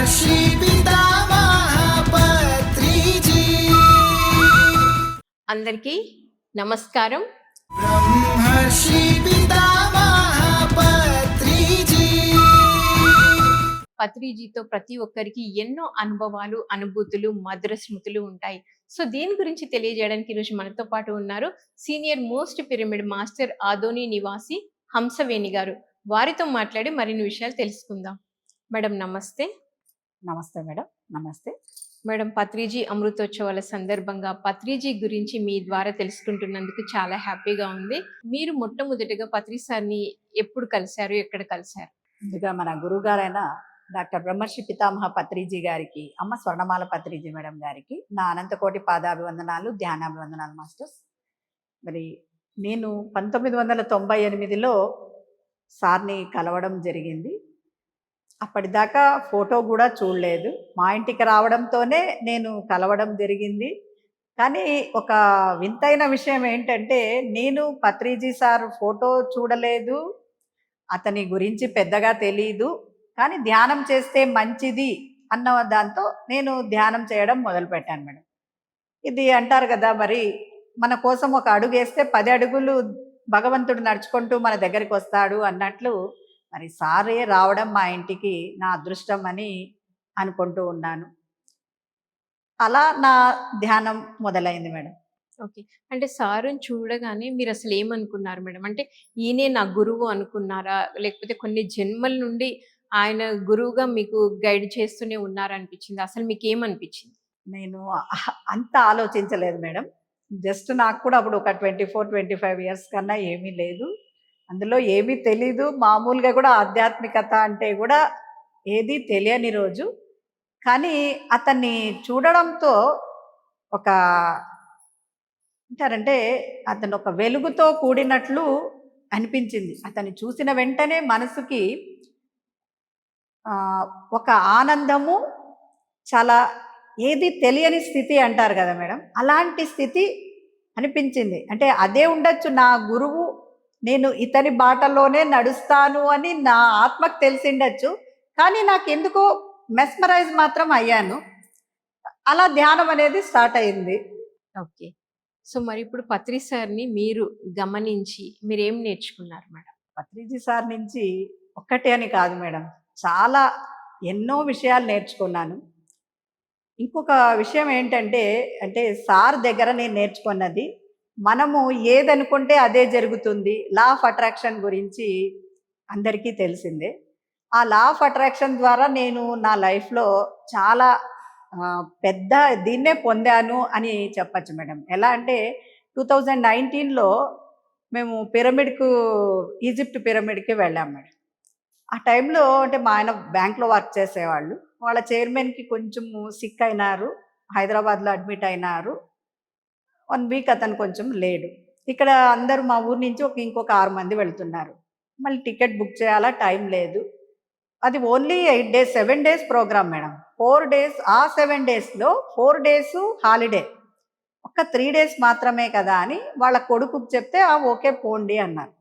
బ్రహ్మర్షి పితామహ పత్రిజీ. అందరికీ నమస్కారం. బ్రహ్మర్షి పితామహ పత్రిజీ. పత్రిజీతో ప్రతి ఒక్కరికి ఎన్నో అనుభవాలు, అనుభూతులు, మధుర స్మృతులు ఉంటాయి. సో దీని గురించి తెలియజేయడానికి ఈరోజు మనతో పాటు ఉన్నారు senior most pyramid master Adoni నివాసి హంసవేణి గారు. వారితో మాట్లాడి మరిన్ని విషయాలు తెలుసుకుందాం. మేడం నమస్తే. నమస్తే మేడం. నమస్తే మేడం, పత్రిజీ అమృతోత్సవాల సందర్భంగా పత్రిజీ గురించి మీ ద్వారా తెలుసుకుంటున్నందుకు చాలా హ్యాపీగా ఉంది. మీరు మొట్టమొదటిగా పత్రి సార్ని ఎప్పుడు కలిశారు, ఎక్కడ కలిశారు? ముందుగా మన గురువు గారైన డాక్టర్ బ్రహ్మర్షి పితామహ పత్రిజీ గారికి, అమ్మ స్వర్ణమాల పత్రిజీ మేడం గారికి నా అనంతకోటి పాదాభివందనాలు, ధ్యానాభివందనాలు మాస్టర్స్. మరి నేను 1998లో సార్ని కలవడం జరిగింది. అప్పటిదాకా ఫోటో కూడా చూడలేదు. మా ఇంటికి రావడంతోనే నేను కలవడం జరిగింది. కానీ ఒక వింతైన విషయం ఏంటంటే, నేను పత్రిజీ సార్ ఫోటో చూడలేదు, అతని గురించి పెద్దగా తెలీదు. కానీ ధ్యానం చేస్తే మంచిది అన్న దాంతో నేను ధ్యానం చేయడం మొదలుపెట్టాను మేడం. ఇది అంటారు కదా, మరి మన కోసం ఒక అడుగు వేస్తే 10 అడుగులు భగవంతుడు నడుచుకుంటూ మన దగ్గరికి వస్తాడు అన్నట్లు, మరి సారే రావడం మా ఇంటికి నా అదృష్టం అని అనుకుంటూ ఉన్నాను. అలా నా ధ్యానం మొదలైంది మేడం. ఓకే. అంటే సారుని చూడగానే మీరు అసలు ఏమనుకున్నారు మేడం? అంటే ఈయనే నా గురువు అనుకున్నారా? లేకపోతే కొన్ని జన్మల నుండి ఆయన గురువుగా మీకు గైడ్ చేస్తూనే ఉన్నారనిపించిందా? అసలు మీకేమనిపించింది? నేను అంత ఆలోచించలేదు మేడం. జస్ట్ నాకు కూడా అప్పుడు ఒక 24-25 ఇయర్స్ కన్నా ఏమీ లేదు, అందులో ఏమీ తెలీదు. మామూలుగా కూడా ఆధ్యాత్మికత అంటే కూడా ఏది తెలియని రోజు. కానీ అతన్ని చూడడంతో ఒక అంటారంటే, అతను ఒక వెలుగుతో కూడినట్లు అనిపించింది. అతన్ని చూసిన వెంటనే మనసుకి ఒక ఆనందము, చాలా ఏది తెలియని స్థితి అంటారు కదా మేడం, అలాంటి స్థితి అనిపించింది. అంటే అదే ఉండొచ్చు నా గురువు, నేను ఇతని బాటలోనే నడుస్తాను అని నా ఆత్మకు తెలిసిండొచ్చు. కానీ నాకు ఎందుకో మెస్మరైజ్ మాత్రం అయ్యాను. అలా ధ్యానం అనేది స్టార్ట్ అయింది. ఓకే. సో మరి ఇప్పుడు పత్రి సార్ని మీరు గమనించి మీరేం నేర్చుకున్నారు మేడం? పత్రిజీ సార్ నుంచి ఒక్కటే అని కాదు మేడం, చాలా ఎన్నో విషయాలు నేర్చుకున్నాను. ఇంకొక విషయం ఏంటంటే, అంటే సార్ దగ్గర నేను నేర్చుకున్నది, మనము ఏదనుకుంటే అదే జరుగుతుంది. లా ఆఫ్ అట్రాక్షన్ గురించి అందరికీ తెలిసిందే. ఆ లా ఆఫ్ అట్రాక్షన్ ద్వారా నేను నా లైఫ్లో చాలా పెద్ద దీన్నే పొందాను అని చెప్పచ్చు మేడం. ఎలా అంటే 2019లో మేము పిరమిడ్కు, ఈజిప్ట్ పిరమిడ్కి వెళ్ళాం మేడం. ఆ టైంలో అంటే మా ఆయన బ్యాంక్లో వర్క్ చేసేవాళ్ళు, వాళ్ళ చైర్మన్కి కొంచెము సిక్ అయినారు, హైదరాబాద్లో అడ్మిట్ అయినారు. 1 వీక్ అతను కొంచెం లేడు. ఇక్కడ అందరూ మా ఊరి నుంచి ఇంకొక 6 మంది వెళ్తున్నారు. మళ్ళీ టికెట్ బుక్ చేయాలా, టైం లేదు. అది only 8 days 7 days program madam. 4 days, ఆ 7 డేస్లో 4 డేస్ హాలిడే, ఒక్క 3 డేస్ మాత్రమే కదా అని వాళ్ళ కొడుకుకి చెప్తే ఓకే పోండి అన్నారు.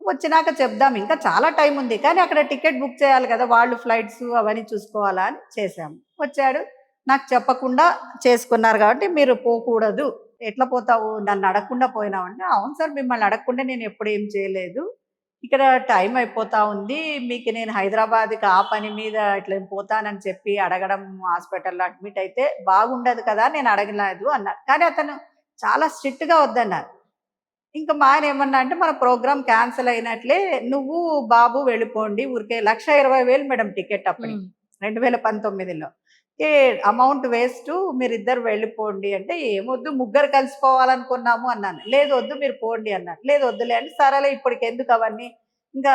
వచ్చినాక చెప్దాం, ఇంకా చాలా టైం ఉంది, కానీ అక్కడ టికెట్ బుక్ చేయాలి కదా, వాళ్ళు ఫ్లైట్స్ అవన్నీ చూసుకోవాలా అని చేశాము. వచ్చాడు, నాకు చెప్పకుండా చేసుకున్నారు కాబట్టి మీరు పోకూడదు, ఎట్లా పోతావు, నన్ను అడగకుండా పోయినావు అంటే, అవును సార్ మిమ్మల్ని అడగకుండా నేను ఎప్పుడు ఏం చేయలేదు, ఇక్కడ టైం అయిపోతా ఉంది, మీకు నేను హైదరాబాద్కి ఆ పని మీద ఇట్లా పోతానని చెప్పి అడగడం, హాస్పిటల్లో అడ్మిట్ అయితే బాగుండదు కదా, నేను అడగలేదు అన్నారు. కానీ అతను చాలా స్ట్రిక్ట్గా వద్దన్నారు. ఇంకా మా ఆయన ఏమన్నా అంటే, మన ప్రోగ్రామ్ క్యాన్సిల్ అయినట్లే, నువ్వు బాబు వెళ్ళిపోండి, ఊరికే 1,20,000 మేడం టికెట్ అప్పటికి 2019లో. ఏ అమౌంట్ వేస్ట్, మీరిద్దరు వెళ్ళిపోండి అంటే, ఏమొద్దు ముగ్గురు కలిసిపోవాలనుకున్నాము అన్నాను. లేదు వద్దు మీరు పోండి అన్నారు. లేదు వద్దులే అంటే, సరేలే ఇప్పటికి ఎందుకు అవన్నీ. ఇంకా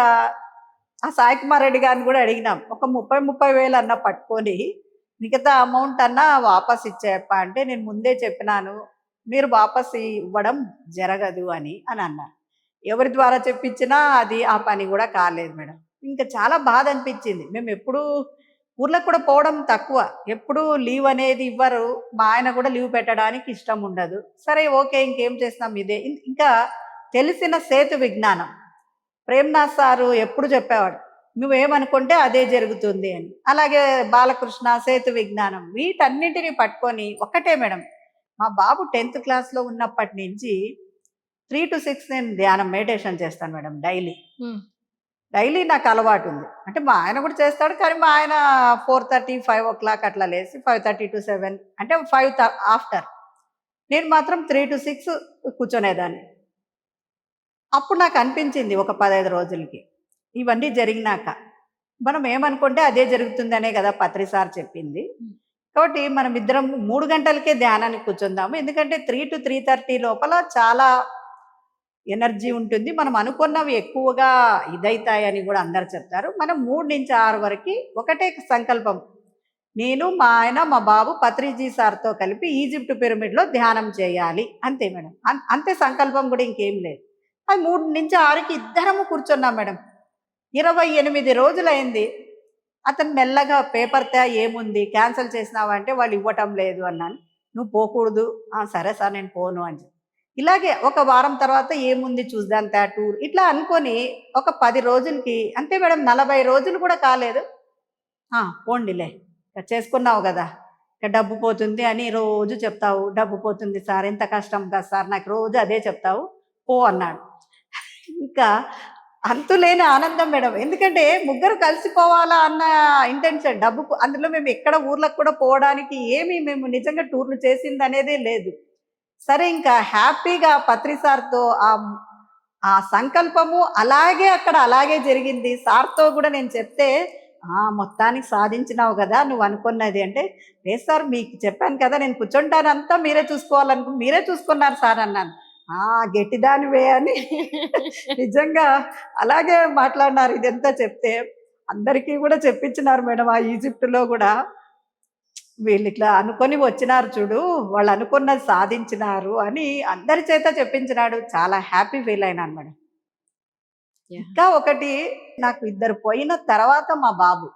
ఆ సాయి కుమార్ రెడ్డి గారిని కూడా అడిగినాం, ఒక 30,000 అన్న పట్టుకొని మిగతా అమౌంట్ అన్నా వాపస్ ఇచ్చేయప్ప అంటే, నేను ముందే చెప్పినాను మీరు వాపస్ ఇవ్వడం జరగదు అని అన్నారు. ఎవరి ద్వారా చెప్పించినా అది ఆ పని కూడా కాలేదు మేడం. ఇంకా చాలా బాధ అనిపించింది. మేము ఎప్పుడూ ఊర్లకు కూడా పోవడం తక్కువ, ఎప్పుడూ లీవ్ అనేది ఇవ్వరు, మా ఆయన కూడా లీవ్ పెట్టడానికి ఇష్టం ఉండదు. సరే ఓకే ఇంకేం చేస్తాం ఇదే. ఇంకా తెలిసిన సేతు విజ్ఞానం ప్రేమ్నాథ్ సారు ఎప్పుడు చెప్పేవాడు, నువ్వేమనుకుంటే అదే జరుగుతుంది అని. అలాగే బాలకృష్ణ, సేతు విజ్ఞానం వీటన్నిటిని పట్టుకొని ఒక్కటే మేడం. మా బాబు 10th క్లాస్‌లో ఉన్నప్పటి నుంచి 3-6 నేను ధ్యానం మెడిటేషన్ చేస్తాను మేడం డైలీ. డైలీ నాకు అలవాటు ఉంది. అంటే మా ఆయన కూడా చేస్తాడు. కానీ మా ఆయన 4:30, 5 అట్లా లేసి 5:30-7 అంటే 5 ఆఫ్టర్. నేను మాత్రం 3-6 కూర్చునేదాన్ని. అప్పుడు నాకు అనిపించింది ఒక 15 రోజులకి. ఇవన్నీ జరిగినాక మనం ఏమనుకుంటే అదే జరుగుతుందనే కదా పత్రి సార్ చెప్పింది. కాబట్టి మనం ఇద్దరం 3 గంటలకే ధ్యానానికి కూర్చుందాము. ఎందుకంటే 3-3:30 లోపల చాలా ఎనర్జీ ఉంటుంది. మనం అనుకున్నవి ఎక్కువగా ఇదైతాయని కూడా అందరు చెప్తారు. మనం 3-6 వరకు ఒకటే సంకల్పం. నేను, మా ఆయన, మా బాబు పత్రిజీ సార్తో కలిపి ఈజిప్ట్ పిరమిడ్లో ధ్యానం చేయాలి అంతే మేడం. అంతే సంకల్పం, కూడా ఇంకేం లేదు. అది 3-6కి ఇద్దరము కూర్చున్నాం మేడం. 28 రోజులైంది. అతను మెల్లగా పేపర్ తే ఏముంది క్యాన్సిల్ చేసినావా అంటే వాళ్ళు ఇవ్వటం లేదు అన్నాను. నువ్వు పోకూడదు. సరే సార్ నేను పోను అని. ఇలాగే ఒక వారం తర్వాత ఏముంది చూద్దాం టూర్ ఇట్లా అనుకొని ఒక 10 రోజులకి అంతే మేడం. 40 రోజులు కూడా కాలేదు. పోండిలే చేసుకున్నావు కదా, ఇక డబ్బు పోతుంది అని రోజు చెప్తావు. డబ్బు పోతుంది సార్, ఎంత కష్టం కదా సార్, నాకు రోజు అదే చెప్తావు, పో అన్నాడు. ఇంకా అంతులేని ఆనందం మేడం. ఎందుకంటే ముగ్గురు కలిసిపోవాలా అన్న ఇంటెన్షన్. డబ్బుకు అందులో మేము ఎక్కడ ఊర్లకు కూడా పోవడానికి ఏమీ మేము నిజంగా టూర్లు చేసింది అనేదే లేదు. సరే ఇంకా హ్యాపీగా పత్రి సార్తో ఆ సంకల్పము అలాగే అక్కడ అలాగే జరిగింది. సార్తో కూడా నేను చెప్తే మొత్తానికి సాధించినావు కదా నువ్వు అనుకున్నది అంటే, లేదు సార్ మీకు చెప్పాను కదా నేను కూర్చుంటాను, అంతా మీరే మీరే చూసుకున్నారు సార్ అన్నాను. గట్టిదానివే అని నిజంగా అలాగే మాట్లాడినారు. ఇదంతా చెప్తే అందరికీ కూడా చెప్పించినారు మేడం. ఆ ఈజిప్ట్లో కూడా వీళ్ళు ఇట్లా అనుకొని వచ్చినారు చూడు, వాళ్ళు అనుకున్నది సాధించినారు అని అందరి చేత చెప్పించినాడు. చాలా హ్యాపీ ఫీల్ అయినాను మేడం. ఇంకా ఒకటి, నాకు ఇద్దరు పోయిన తర్వాత మా బాబు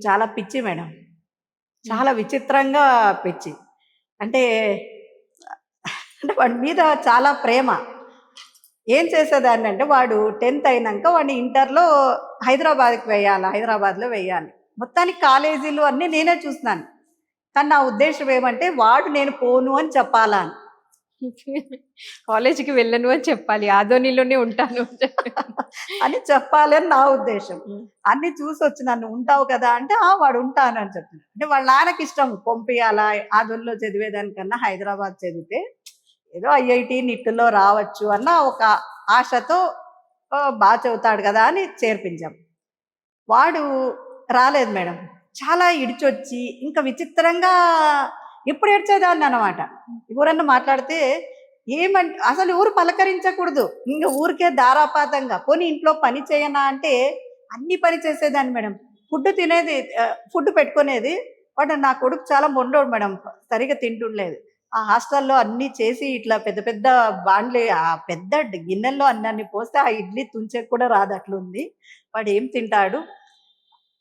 చాలా పిచ్చి మేడం. చాలా విచిత్రంగా పిచ్చి. అంటే వాడి మీద చాలా ప్రేమ. ఏం చేసేదాన్ని అంటే, వాడు 10th అయినాక వాడిని ఇంటర్లో హైదరాబాద్లో వేయాలి. మొత్తానికి కాలేజీలు అన్నీ నేనే చూస్తున్నాను. కానీ నా ఉద్దేశం ఏమంటే వాడు నేను పోను అని చెప్పాలా కాలేజీకి వెళ్ళను అని చెప్పాలి, ఆదోనిలోనే ఉంటాను అని చెప్పాలి అని నా ఉద్దేశం. అన్ని చూసి వచ్చి నన్ను ఉంటావు కదా అంటే వాడు ఉంటాను అని చెప్తున్నాడు. అంటే వాళ్ళ నాన్నకి ఇష్టం పంపియాలా, ఆదోనిలో చదివేదానికన్నా హైదరాబాద్ చదివితే ఏదో ఐఐటి నిట్లో రావచ్చు అన్న ఒక ఆశతో బాగా చదువుతాడు కదా అని చేర్పించాం. వాడు రాలేదు మేడం. చాలా ఇడిచొచ్చి ఇంకా విచిత్రంగా ఎప్పుడు ఏడ్చేదాన్ని అనమాట. ఎవరన్నా మాట్లాడితే ఏమంటే అసలు ఊరు పలకరించకూడదు, ఇంకా ఊరికే ధారాపాతంగా పోనీ ఇంట్లో పని చేయనా అంటే అన్ని పని చేసేదాన్ని మేడం. ఫుడ్ పెట్టుకునేది. వాడు నా కొడుకు చాలా మొండోడు మేడం, సరిగా తింటుండలేదు. ఆ హాస్టల్లో అన్నీ చేసి ఇట్లా పెద్ద పెద్ద బాండ్లే పెద్ద గిన్నెల్లో అన్నీ పోస్తే ఆ ఇడ్లీ తుంచేకి కూడా రాదు, అట్లుంది. వాడు ఏం తింటాడు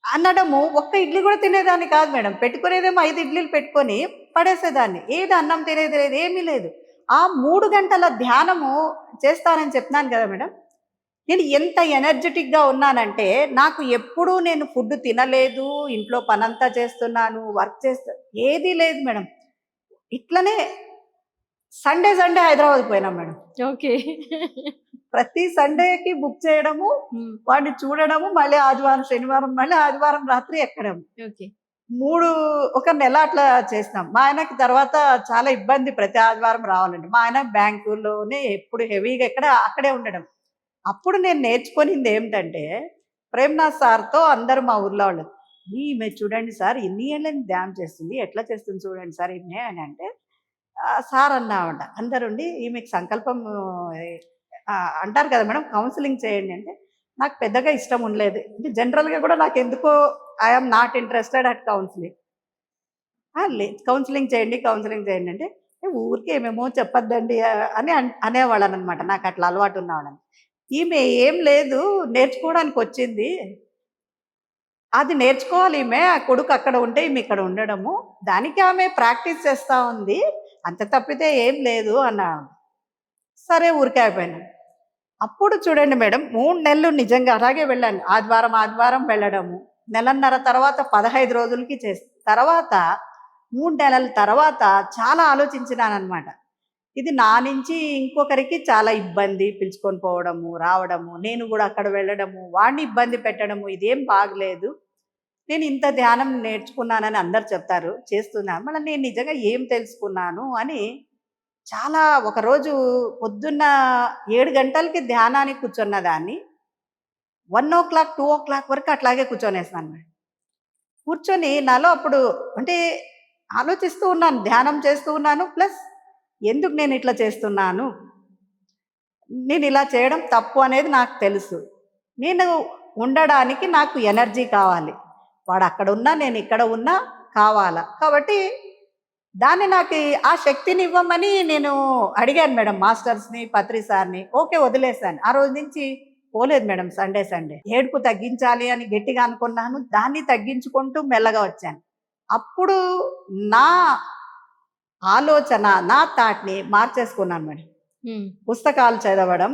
అనడము. ఒక్క ఇడ్లీ కూడా తినేదాన్ని కాదు మేడం. పెట్టుకునేదేమో 5 ఇడ్లీలు పెట్టుకొని పడేసేదాన్ని. ఏది అన్నం తినేది లేదు, ఏమీ లేదు. ఆ 3 గంటల ధ్యానము చేస్తానని చెప్తున్నాను కదా మేడం. నేను ఎంత ఎనర్జెటిక్గా ఉన్నానంటే, నాకు ఎప్పుడూ నేను ఫుడ్ తినలేదు, ఇంట్లో పనంతా చేస్తున్నాను, వర్క్ ఏదీ లేదు మేడం. ఇట్లనే సండే హైదరాబాద్ పోయినాం మేడం. ఓకే. ప్రతి సండేకి బుక్ చేయడము, వాడిని చూడడము, మళ్ళీ ఆదివారం శనివారం, మళ్ళీ ఆదివారం రాత్రి ఎక్కడము. ఓకే. 1 నెల అట్లా చేసినాం. మా ఆయనకి తర్వాత చాలా ఇబ్బంది ప్రతి ఆదివారం రావాలండి. మా ఆయన బ్యాంకులోనే ఎప్పుడు హెవీగా అక్కడే ఉండడం. అప్పుడు నేను నేర్చుకునింది ఏమిటంటే, ప్రేమ్నాథ్ సార్తో అందరూ మా ఊర్లో వాళ్ళు, ఈమె చూడండి సార్ ఇన్ని ఏళ్ళని ధ్యానం చేస్తుంది, ఎట్లా చేస్తుంది చూడండి సార్ ఈమె అని అంటే, సార్ అన్నామంట అందరుండి ఈమెకి సంకల్పం అంటారు కదా మేడం, కౌన్సిలింగ్ చేయండి అంటే, నాకు పెద్దగా ఇష్టం ఉండలేదు. అంటే జనరల్గా కూడా నాకు ఎందుకో I'm not interested at counselling. Counselling చేయండి అంటే, ఊరికే ఏమేమో చెప్పొద్దండి అని అనేవాళ్ళని అనమాట. నాకు అట్లా అలవాటు ఉన్నవాళ్ళని. ఈమె ఏం లేదు, నేర్చుకోవడానికి వచ్చింది, అది నేర్చుకోవాలి ఈమె, ఆ కొడుకు అక్కడ ఉంటే ఈమె ఇక్కడ ఉండడము, దానికి ఆమె ప్రాక్టీస్ చేస్తూ ఉంది, అంత తప్పితే ఏం లేదు అన్నా. సరే ఊరికే అయిపోయినా. అప్పుడు చూడండి మేడం 3 నెలలు నిజంగా అలాగే వెళ్ళాను. ఆదివారం వెళ్ళడము. నెలన్నర తర్వాత 15 రోజులకి తర్వాత 3 నెలల తర్వాత చాలా ఆలోచించినాననమాట. ఇది నా నుంచి ఇంకొకరికి చాలా ఇబ్బంది. పిలుచుకొని పోవడము, రావడము, నేను గూడా అక్కడ వెళ్ళడము, వాడిని ఇబ్బంది పెట్టడము ఇదేం బాగలేదు. నేను ఇంత ధ్యానం నేర్చుకున్నానని అందరూ చెప్తారు. చేస్తున్నాను. మళ్ళీ నేను నిజంగా ఏం తెలుసుకున్నాను అని చాలా ఒకరోజు పొద్దున్న 7 గంటలకి ధ్యానానికి కూర్చున్న దాన్ని 1:00, 2:00 వరకు అట్లాగే కూర్చొనేసాను మేడం. కూర్చొని నాలో అప్పుడు అంటే ఆలోచిస్తూ ఉన్నాను. ధ్యానం చేస్తూ ఉన్నాను. ప్లస్ ఎందుకు నేను ఇట్లా చేస్తున్నాను? నేను ఇలా చేయడం తప్పు అనేది నాకు తెలుసు. నేను ఉండడానికి నాకు ఎనర్జీ కావాలి. వాడు అక్కడ ఉన్నా, నేను ఇక్కడ ఉన్నా కావాలా. కాబట్టి దాన్ని నాకు ఆ శక్తిని ఇవ్వమని నేను అడిగాను మేడం మాస్టర్స్ని, పత్రి సార్ని. ఓకే వదిలేశాను. ఆ రోజు నుంచి పోలేదు మేడం. సండే ఏడుపు తగ్గించాలి అని గట్టిగా అనుకున్నాను. దాన్ని తగ్గించుకుంటూ మెల్లగా వచ్చాను. అప్పుడు నా ఆలోచన, నా థాట్ని మార్చేసుకున్నాను మేడం. పుస్తకాలు చదవడం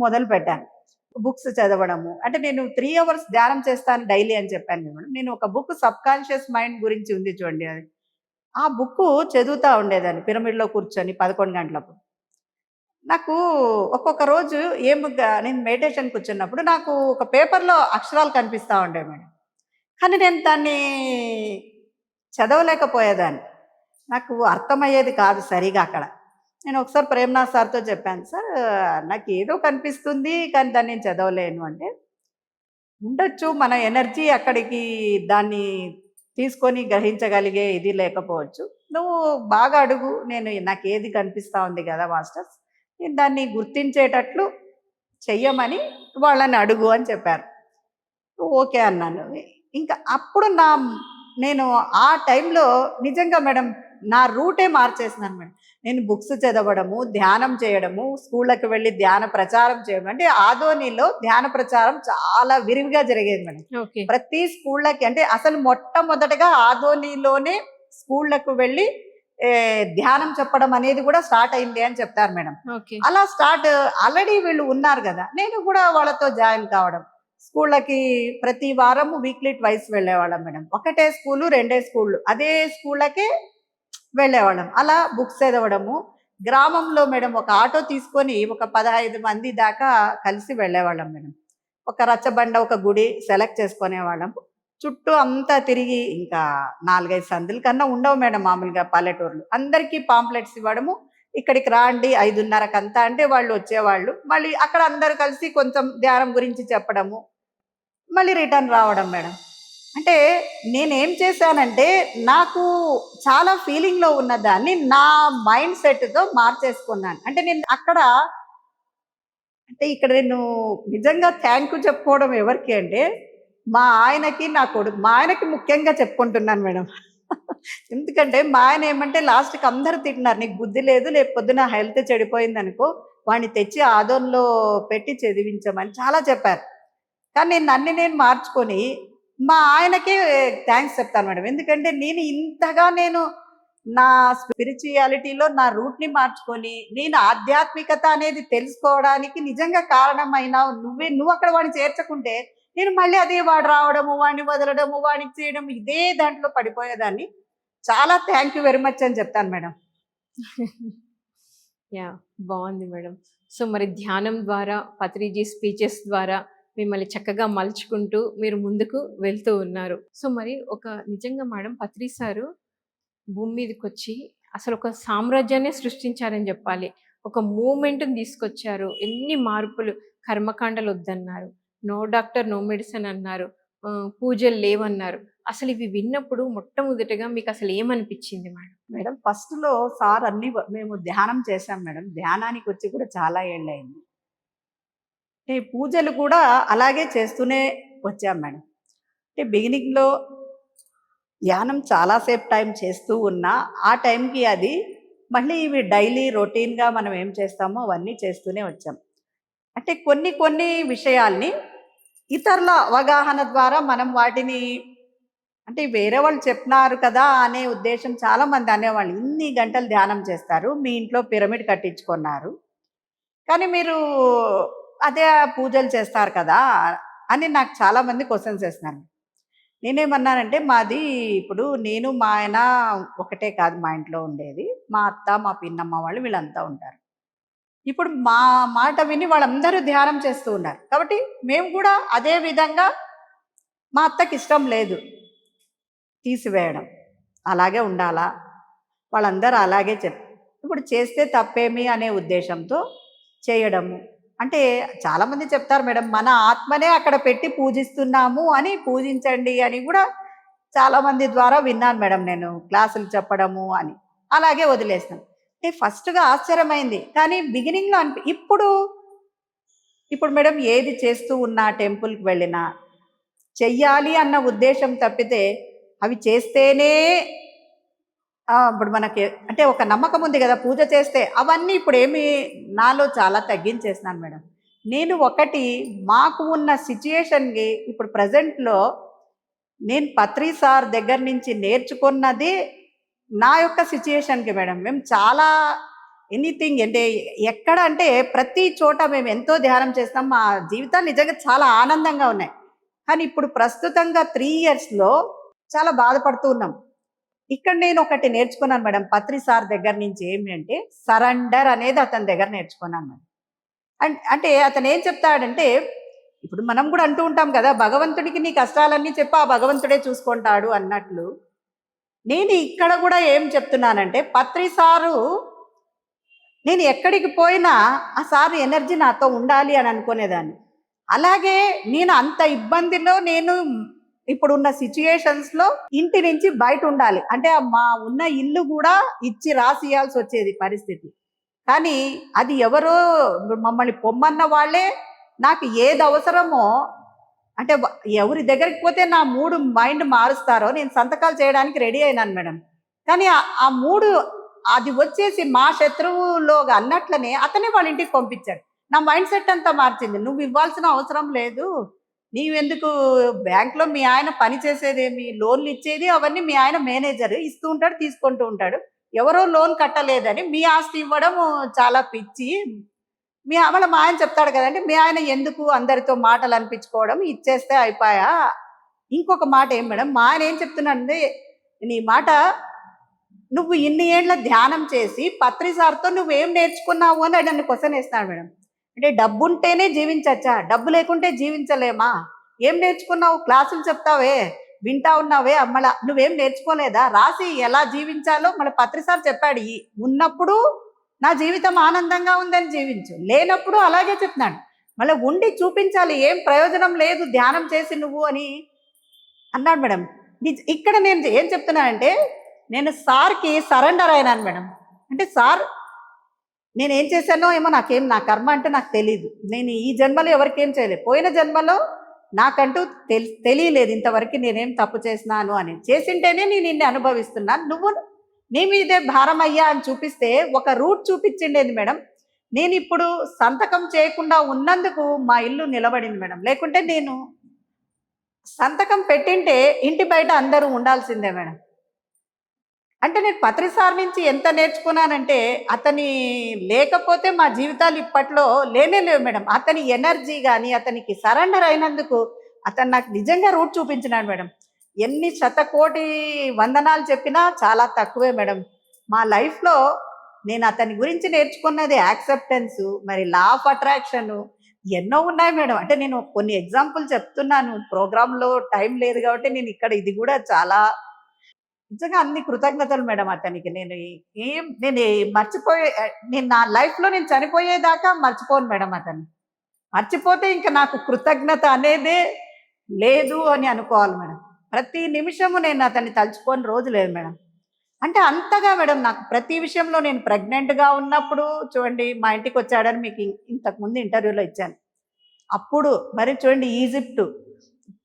మొదలుపెట్టాను. బుక్స్ చదవడము అంటే నేను 3 అవర్స్ ధ్యానం చేస్తాను డైలీ అని చెప్పాను మేడం. నేను ఒక బుక్ సబ్కాన్షియస్ మైండ్ గురించి ఉంది చూడండి అది. ఆ బుక్ చదువుతూ ఉండేదాన్ని పిరమిడ్లో కూర్చొని 11 గంటలప్పుడు. నాకు ఒక్కొక్క రోజు నేను మెడిటేషన్ కూర్చున్నప్పుడు నాకు ఒక పేపర్లో అక్షరాలు కనిపిస్తూ ఉండే మేడం. కానీ నేను దాన్ని చదవలేకపోయేదాన్ని. నాకు అర్థమయ్యేది కాదు సరిగా అక్కడ. నేను ఒకసారి ప్రేమ్నాథ్ సార్తో చెప్పాను, సార్ నాకు ఏదో కనిపిస్తుంది కానీ దాన్ని నేను చదవలేను అంటే, ఉండొచ్చు మన ఎనర్జీ అక్కడికి దాన్ని తీసుకొని గ్రహించగలిగే ఇది లేకపోవచ్చు. నువ్వు బాగా అడుగు, నాకు ఏది కనిపిస్తూ ఉంది కదా మాస్టర్స్, నేను దాన్ని గుర్తించేటట్లు చెయ్యమని వాళ్ళని అడుగు అని చెప్పారు. ఓకే అన్నాను. ఇంకా అప్పుడు నేను ఆ టైంలో నిజంగా మేడం నా రూటే మార్చేసినాను మేడం. నేను బుక్స్ చదవడము, ధ్యానం చేయడము, స్కూళ్ళకి వెళ్ళి ధ్యాన ప్రచారం చేయడం. అంటే ఆదోనిలో ధ్యాన ప్రచారం చాలా విరివిగా జరిగేది మేడం. ప్రతి స్కూళ్ళకి అంటే అసలు మొట్టమొదటగా ఆదోనిలోనే స్కూళ్ళకు వెళ్ళి ధ్యానం చెప్పడం అనేది కూడా స్టార్ట్ అయింది అని చెప్తారు మేడం. అలా ఆల్రెడీ వీళ్ళు ఉన్నారు కదా, నేను కూడా వాళ్ళతో జాయిన్ కావడం. స్కూళ్ళకి ప్రతి వారము వీక్లీ ట్వైస్ వెళ్ళేవాళ్ళం మేడం. ఒకటే స్కూలు, 2 స్కూళ్ళు, అదే స్కూళ్ళకే వెళ్ళేవాళ్ళం. అలా బుక్స్ చదవడము. గ్రామంలో మేడం ఒక ఆటో తీసుకొని ఒక 15 మంది దాకా కలిసి వెళ్ళేవాళ్ళం మేడం. ఒక రచ్చబండ, ఒక గుడి సెలెక్ట్ చేసుకునేవాళ్ళం. చుట్టూ అంతా తిరిగి ఇంకా 4-5 సందుల కన్నా ఉండవు మేడం మామూలుగా పల్లెటూర్లు. అందరికీ పాంప్లెట్స్ ఇవ్వడము, ఇక్కడికి రాండి 5:30కంతా అంటే వాళ్ళు వచ్చేవాళ్ళు. మళ్ళీ అక్కడ అందరు కలిసి కొంచెం ధ్యానం గురించి చెప్పడము, మళ్ళీ రిటర్న్ రావడం మేడం. అంటే నేనేం చేశానంటే నాకు చాలా ఫీలింగ్లో ఉన్నదాన్ని నా మైండ్ సెట్తో మార్చేసుకున్నాను. అంటే నేను ఇక్కడ నేను నిజంగా థ్యాంక్ యూ చెప్పుకోవడం ఎవరికి అంటే మా ఆయనకి, నా కొడుకు. మా ఆయనకి ముఖ్యంగా చెప్పుకుంటున్నాను మేడం. ఎందుకంటే మా ఆయన ఏమంటే లాస్ట్కి అందరూ తింటున్నారు, నీకు బుద్ధి లేదు, లేకపోతే నా హెల్త్ చెడిపోయింది అనుకో వాడిని తెచ్చి ఆదోన్లో పెట్టి చదివించమని చాలా చెప్పారు. కానీ నేను మార్చుకొని మా ఆయనకే థ్యాంక్స్ చెప్తాను మేడం. ఎందుకంటే నేను నా స్పిరిచువాలిటీలో నా రూట్ని మార్చుకొని నేను ఆధ్యాత్మికత అనేది తెలుసుకోవడానికి నిజంగా కారణమైనావు నువ్వు అక్కడ వాడిని చేర్చకుంటే నేను మళ్ళీ అదే వాడు రావడము, వాడిని వదలడము, వాడిని చేయడం, ఇదే దాంట్లో పడిపోయేదాన్ని. చాలా థ్యాంక్ యూ వెరీ మచ్ అని చెప్తాను మేడం. యా, బాగుంది మేడం. సో మరి ధ్యానం ద్వారా, పత్రిజీ స్పీచెస్ ద్వారా మిమ్మల్ని చక్కగా మలుచుకుంటూ మీరు ముందుకు వెళ్తూ ఉన్నారు. సో మరి నిజంగా మేడం పత్రి సారు భూమి మీదకి వచ్చి అసలు ఒక సామ్రాజ్యాన్ని సృష్టించారని చెప్పాలి. ఒక మూమెంట్ని తీసుకొచ్చారు. ఎన్ని మార్పులు, కర్మకాండలు వద్దన్నారు, నో డాక్టర్ నో మెడిసిన్ అన్నారు, పూజలు లేవన్నారు. అసలు ఇవి విన్నప్పుడు మొట్టమొదటిగా మీకు అసలు ఏమనిపించింది మేడం? మేడం ఫస్ట్లో సార్ మేము ధ్యానం చేశాం మేడం. ధ్యానానికి వచ్చి కూడా చాలా ఏళ్ళయింది. అంటే పూజలు కూడా అలాగే చేస్తూనే వచ్చాం మేడం. అంటే బిగినింగ్లో ధ్యానం చాలాసేపు టైం చేస్తూ ఉన్నా ఆ టైంకి అది మళ్ళీ ఇవి డైలీ రొటీన్గా మనం ఏం చేస్తామో అవన్నీ చేస్తూనే వచ్చాం. అంటే కొన్ని విషయాల్ని ఇతరుల అవగాహన ద్వారా మనం వాటిని అంటే వేరే వాళ్ళు చెప్పినారు కదా అనే ఉద్దేశం. చాలామంది అనేవాళ్ళు, ఇన్ని గంటలు ధ్యానం చేస్తారు, మీ ఇంట్లో పిరమిడ్ కట్టించుకున్నారు, కానీ మీరు అదే పూజలు చేస్తారు కదా అని నాకు చాలా మంది క్వశ్చన్స్ వేస్తున్నారు. నేనేమన్నానంటే మాది ఇప్పుడు నేను మా ఆయన ఒకటే కాదు మా ఇంట్లో ఉండేది. మా అత్త, మా పిన్నమ్మ వాళ్ళు వీళ్ళంతా ఉంటారు. ఇప్పుడు మా మాట విని వాళ్ళందరూ ధ్యానం చేస్తూ ఉన్నారు. కాబట్టి మేము కూడా అదే విధంగా మా అత్తకి ఇష్టం లేదు తీసివేయడం. అలాగే ఉండాలా? వాళ్ళందరూ అలాగే ఇప్పుడు చేస్తే తప్పేమి అనే ఉద్దేశంతో చేయడము. అంటే చాలామంది చెప్తారు మేడం, మన ఆత్మనే అక్కడ పెట్టి పూజిస్తున్నాము అని పూజించండి అని కూడా చాలామంది ద్వారా విన్నాను మేడం నేను క్లాసులు చెప్పడము అని. అలాగే వదిలేస్తాను. అంటే ఫస్ట్‌గా ఆశ్చర్యమైంది. కానీ బిగినింగ్‌లో ఇప్పుడు మేడం ఏది చేస్తూ ఉన్నా టెంపుల్‌కి వెళ్ళినా చెయ్యాలి అన్న ఉద్దేశం తప్పితే అవి చేస్తేనే ఇప్పుడు మనకి అంటే ఒక నమ్మకం ఉంది కదా పూజ చేస్తే, అవన్నీ ఇప్పుడేమి నాలో చాలా తగ్గించేసినాను మేడం. నేను ఒకటి మాకు ఉన్న సిచ్యుయేషన్‌కి ఇప్పుడు ప్రెజెంట్‌లో నేను పత్రి సార్ దగ్గర నుంచి నేర్చుకున్నది నా యొక్క సిచ్యుయేషన్‌కి మేడం. మేము చాలా ఎనీథింగ్ అంటే ఎక్కడ అంటే ప్రతి చోట మేము ఎంతో ధ్యానం చేస్తాం. మా జీవితాలు నిజంగా చాలా ఆనందంగా ఉన్నాయి. కానీ ఇప్పుడు ప్రస్తుతంగా 3 ఇయర్స్‌లో చాలా బాధపడుతూ ఉన్నాం. ఇక్కడ నేను ఒకటి నేర్చుకున్నాను మేడం పత్రి సార్ దగ్గర నుంచి. ఏమి అంటే సరెండర్ అనేది అతని దగ్గర నేర్చుకున్నాను మేడం. అంటే అతను ఏం చెప్తాడంటే ఇప్పుడు మనం కూడా అంటూ ఉంటాం కదా, భగవంతుడికి నీ కష్టాలన్నీ చెప్పి ఆ భగవంతుడే చూసుకుంటాడు అన్నట్లు. నేను ఇక్కడ కూడా ఏం చెప్తున్నానంటే పత్రి సారు నేను ఎక్కడికి పోయినా ఆ సార్ ఎనర్జీ నాతో ఉండాలి అని అనుకునేదాన్ని. అలాగే నేను అంత ఇబ్బందిలో నేను ఇప్పుడున్న సిచ్యుయేషన్స్లో ఇంటి నుంచి బయట ఉండాలి అంటే మా ఉన్న ఇల్లు కూడా ఇచ్చి రాసియాల్సి వచ్చేది పరిస్థితి. కానీ అది ఎవరో మమ్మల్ని పొమ్మన్న వాళ్ళే నాకు ఏది అవసరమో అంటే ఎవరి దగ్గరికి పోతే నా మైండ్ మారుస్తారో నేను సంతకాలు చేయడానికి రెడీ అయినాను మేడం. కానీ ఆ మూడు అది వచ్చేసి మా శత్రువులోగా అన్నట్లనే అతనే వాళ్ళ ఇంటికి పంపించాడు. నా మైండ్ సెట్ అంతా మార్చింది. నువ్వు ఇవ్వాల్సిన అవసరం లేదు, నీవెందుకు బ్యాంక్లో మీ ఆయన పని చేసేదేమి, లోన్లు ఇచ్చేది అవన్నీ మీ ఆయన మేనేజర్ ఇస్తూ ఉంటాడు, తీసుకుంటూ ఉంటాడు. ఎవరో లోన్ కట్టలేదని మీ ఆస్తి ఇవ్వడం చాలా పిచ్చి. వాళ్ళ మా ఆయన చెప్తాడు కదండి, మీ ఆయన ఎందుకు అందరితో మాటలు అనిపించుకోవడం, ఇచ్చేస్తే అయిపోయా. ఇంకొక మాట ఏం మేడం, మా ఆయన ఏం చెప్తున్నాడంటే నీ మాట నువ్వు ఇన్ని ఏళ్ళ ధ్యానం చేసి పత్రి సార్తో నువ్వేం నేర్చుకున్నావు అని నన్ను క్వశ్చన్ వేస్తాడు మేడం. అంటే డబ్బు ఉంటేనే జీవించచ్చా, డబ్బు లేకుంటే జీవించలేమా, ఏం నేర్చుకున్నావు, క్లాసులు చెప్తావే వింటా ఉన్నావే అమ్మలా, నువ్వేం నేర్చుకోలేదా, రాసి ఎలా జీవించాలో మన పత్రి సార్ చెప్పాడు. ఉన్నప్పుడు నా జీవితం ఆనందంగా ఉందని జీవించు, లేనప్పుడు అలాగే చెప్తున్నాడు. మళ్ళీ ఉండి చూపించాలి, ఏం ప్రయోజనం లేదు ధ్యానం చేసి నువ్వు అని అన్నాడు మేడం. ఇక్కడ నేను ఏం చెప్తున్నానంటే నేను సార్కి సరెండర్ అయినాను మేడం. అంటే సార్ నేనేం చేశానో ఏమో నా కర్మ అంటే నాకు తెలియదు. నేను ఈ జన్మలో ఎవరికేం చేయలేదు, పోయిన జన్మలో నాకంటూ తెలియలేదు ఇంతవరకు నేనేం తప్పు చేసినాను అని. చేసింటేనే నేను ఇన్ని అనుభవిస్తున్నాను. నువ్వు నీ మీదే భారం అయ్యా అని చూపిస్తే ఒక రూట్ చూపించిండేది మేడం. నేను ఇప్పుడు సంతకం చేయకుండా ఉన్నందుకు మా ఇల్లు నిలబడింది మేడం. లేకుంటే నేను సంతకం పెట్టింటే ఇంటి బయట అందరూ ఉండాల్సిందే మేడం. అంటే నేను పత్రి సార్ నుంచి ఎంత నేర్చుకున్నానంటే అతని లేకపోతే మా జీవితాలు ఇప్పట్లో లేవు మేడం. అతని ఎనర్జీ కానీ అతనికి సరెండర్ అయినందుకు అతను నాకు నిజంగా రూట్ చూపించినాడు మేడం. ఎన్ని శతకోటి వందనాలు చెప్పినా చాలా తక్కువే మేడం. మా లైఫ్లో నేను అతని గురించి నేర్చుకున్నది యాక్సెప్టెన్సు, మరి లా ఆఫ్ అట్రాక్షను ఎన్నో ఉన్నాయి మేడం. అంటే నేను కొన్ని ఎగ్జాంపుల్ చెప్తున్నాను, ప్రోగ్రాంలో టైం లేదు కాబట్టి నేను ఇక్కడ ఇది కూడా చాలా నిజంగా అన్ని కృతజ్ఞతలు మేడం అతనికి. నేను నా లైఫ్లో నేను చనిపోయేదాకా మర్చిపోను మేడం అతన్ని. మర్చిపోతే ఇంకా నాకు కృతజ్ఞత అనేదే లేదు అని అనుకోవాలి మేడం. ప్రతి నిమిషము నేను అతన్ని తలుచుకోని రోజు లేదు మేడం. అంటే అంతగా మేడం నాకు ప్రతి విషయంలో నేను ప్రెగ్నెంట్గా ఉన్నప్పుడు చూడండి మా ఇంటికి వచ్చాడని మీకు ఇంతకుముందు ఇంటర్వ్యూలో ఇచ్చాను. అప్పుడు మరి చూడండి ఈజిప్టు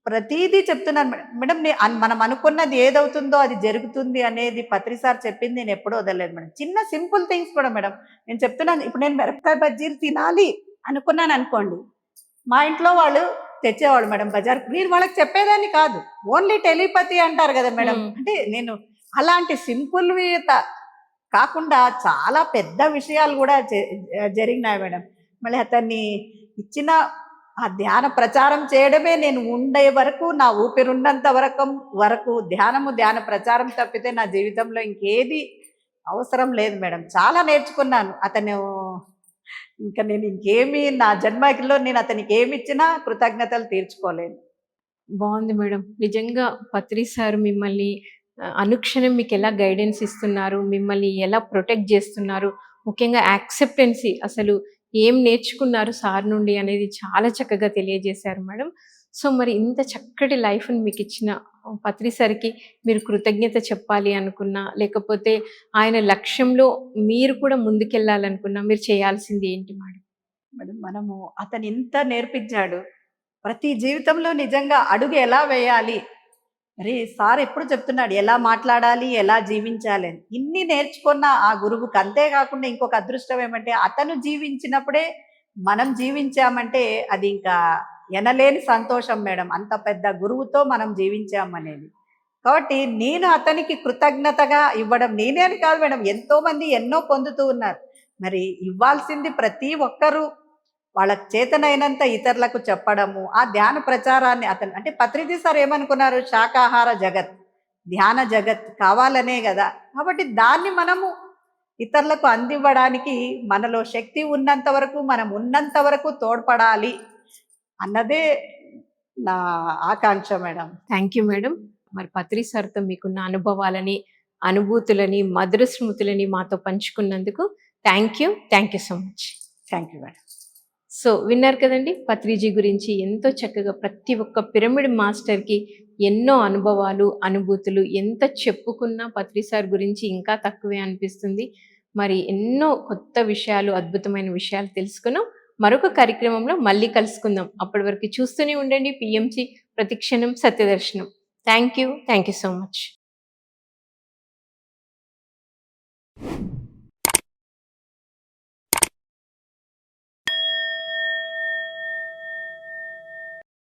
ప్రతిదీ చెప్తున్నాను మేడం. మనం అనుకున్నది ఏదవుతుందో అది జరుగుతుంది అనేది పత్రి సార్ చెప్పింది నేను ఎప్పుడూ వదలలేదు మేడం. చిన్న సింపుల్ థింగ్స్ కూడా మేడం నేను చెప్తున్నాను. ఇప్పుడు నేను మిరపకాయ బజ్జీలు తినాలి అనుకున్నాను అనుకోండి, మా ఇంట్లో వాళ్ళు తెచ్చేవాళ్ళు మేడం బజార్. నేను వాళ్ళకి చెప్పేదాన్ని కాదు, ఓన్లీ టెలిపతి అంటారు కదా మేడం. అంటే నేను అలాంటి సింపుల్ కాకుండా చాలా పెద్ద విషయాలు కూడా జరిగినాయి మేడం. మళ్ళీ అతన్ని ఇచ్చిన ఆ ధ్యాన ప్రచారం చేయడమే నేను ఉండే వరకు, నా ఊపిరున్నంత వరకు ధ్యాన ప్రచారం తప్పితే నా జీవితంలో ఇంకేది అవసరం లేదు మేడం. చాలా నేర్చుకున్నాను. ఇంకా నేను ఇంకేమి నా జన్మకిలో నేను అతనికి ఏమి ఇచ్చినా కృతజ్ఞతలు తీర్చుకోలేను. బాగుంది మేడం. నిజంగా పత్రి సార్ మిమ్మల్ని అనుక్షణం మీకు ఎలా గైడెన్స్ ఇస్తున్నారు, మిమ్మల్ని ఎలా ప్రొటెక్ట్ చేస్తున్నారు, ముఖ్యంగా యాక్సెప్టెన్సీ అసలు ఏం నేర్చుకున్నారు సార్ నుండి అనేది చాలా చక్కగా తెలియజేశారు మేడం. సో మరి ఇంత చక్కటి లైఫ్ని మీకు ఇచ్చిన పత్రి సార్కి మీరు కృతజ్ఞత చెప్పాలి అనుకున్నా, లేకపోతే ఆయన లక్ష్యంలో మీరు కూడా ముందుకెళ్ళాలనుకున్నా మీరు చేయాల్సింది ఏంటి మేడం? మేడం, మనము అతను ఇంత నేర్పించాడు. ప్రతి జీవితంలో నిజంగా అడుగు ఎలా వేయాలి, మరి సార్ ఎప్పుడు చెప్తున్నాడు ఎలా మాట్లాడాలి, ఎలా జీవించాలి అని. ఇన్ని నేర్చుకున్న ఆ గురువుకి, అంతేకాకుండా ఇంకొక అదృష్టం ఏమంటే అతను జీవించినప్పుడే మనం జీవించామంటే అది ఇంకా ఎనలేని సంతోషం మేడం. అంత పెద్ద గురువుతో మనం జీవించామనేది. కాబట్టి నేను అతనికి కృతజ్ఞతగా ఇవ్వడం, నేనే అని కాదు మేడం, ఎంతోమంది ఎన్నో పొందుతూ ఉన్నారు. మరి ఇవ్వాల్సింది ప్రతి ఒక్కరూ వాళ్ళకి చేతనైనంత ఇతరులకు చెప్పడము, ఆ ధ్యాన ప్రచారాన్ని అతను అంటే పత్రిజీ సార్ ఏమనుకున్నారు, శాకాహార జగత్, ధ్యాన జగత్ కావాలనే కదా. కాబట్టి దాన్ని మనము ఇతరులకు అందివ్వడానికి మనలో శక్తి ఉన్నంత వరకు, మనం ఉన్నంత వరకు తోడ్పడాలి అన్నదే నా ఆకాంక్ష మేడం. Thank you madam. మరి పత్రి సార్తో మీకున్న అనుభవాలని, అనుభూతులని, మధుర స్మృతులని మాతో పంచుకున్నందుకు thank you so much. Thank you madam. So విన్నారు కదండి, పత్రిజీ గురించి ఎంతో చక్కగా ప్రతి ఒక్క పిరమిడ్ మాస్టర్కి ఎన్నో అనుభవాలు, అనుభూతులు ఎంత చెప్పుకున్నా పత్రి సార్ గురించి ఇంకా తక్కువే అనిపిస్తుంది. మరి ఎన్నో కొత్త విషయాలు, అద్భుతమైన విషయాలు తెలుసుకున్నాం. మరొక కార్యక్రమంలో మళ్ళీ కలుసుకుందాం. అప్పటి వరకు చూస్తూనే ఉండండి పిఎంసి ప్రతిక్షణం సత్యదర్శనం. Thank you so much.